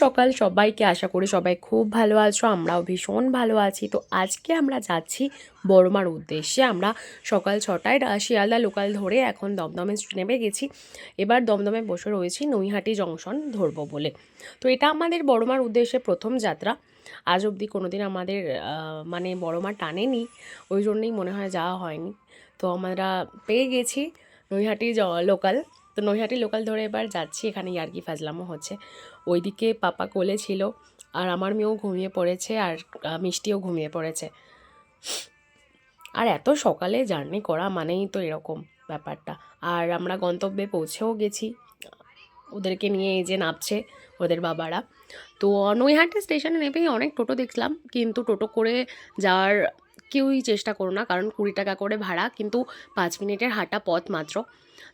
সকাল সবাইকে, আশা করি সবাই খুব ভালো আছো, আমরাও ভীষণ ভালো আছি। তো আজকে আমরা যাচ্ছি বড়মার উদ্দেশ্যে। আমরা সকাল 6টায় শিয়ালদা লোকাল ধরে এখন দমদমে নেমে গেছি। এবার দমদমে বসে রয়েছি নৈহাটি জংশন ধরবো বলে। তো এটা আমাদের বড়মার উদ্দেশ্যে প্রথম যাত্রা। আজ অবধি কোনোদিন আমাদের মানে বড়মা টানেনি, ওই জন্যই মনে হয় যাওয়া হয়নি। তো আমরা পেয়ে গেছি নৈহাটি লোকাল। তো নৈহাটি লোকাল ধরে এবার যাচ্ছি। এখানে ইয়ার্কি ফাজলামও হচ্ছে। ওইদিকে পাপা কোলে ছিল, আর আমার মেয়েও ঘুমিয়ে পড়েছে, আর মিষ্টিও ঘুমিয়ে পড়েছে। আর এত সকালে জার্নি করা মানেই তো এরকম ব্যাপারটা। আর আমরা গন্তব্যে পৌঁছেও গেছি, ওদেরকে নিয়ে এই যে নামছে ওদের বাবারা। তো নৈহাটি স্টেশনে নেমেই অনেক টোটো দেখলাম, কিন্তু টোটো করে যাওয়ার কেউই চেষ্টা করো না, কারণ 20 টাকা করে ভাড়া, কিন্তু 5 মিনিটের হাঁটা পথ মাত্র।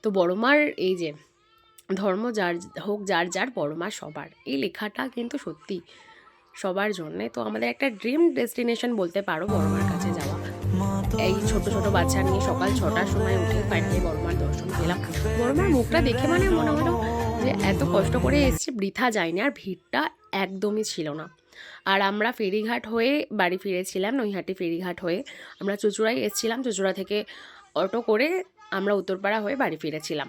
তো বড়মার এই যে ধর্ম যার হোক, যার যার বড়মা সবার, এই লেখাটা কিন্তু সত্যি সবার জন্যে। তো আমাদের একটা ড্রিম ডেস্টিনেশন বলতে পারো বড়মার কাছে যাওয়া। এই ছোট ছোট বাচ্চা নিয়ে সকাল 6টার সময় উঠে ফাইনালি বড়মার দর্শন পেলাম। বড়মার মুখটা দেখে মানে মনে হলো যে এত কষ্ট করে এসছি, বৃথা যায়নি। আর ভিড়টা একদমই ছিল না। আর আমরা ফেরিঘাট হয়ে বাড়ি ফিরেছিলাম, নৈহাটি ফেরিঘাট হয়ে। আমরা চুঁচুড়ায় এসেছিলাম, চুঁচুড়া থেকে অটো করে আমরা উত্তরপাড়া হয়ে বাড়ি ফিরেছিলাম।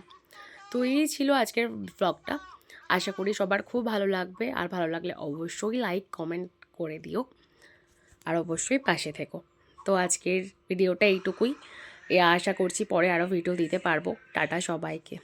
তো এই ছিল আজকের ব্লগটা। আশা করি সবার খুব ভালো লাগবে, আর ভালো লাগলে অবশ্যই লাইক কমেন্ট করে দিও, আর অবশ্যই পাশে থেকো। তো আজকের ভিডিওটা এইটুকুই। আশা করছি পরে আরও ভিডিও দিতে পারবো। টাটা সবাইকে।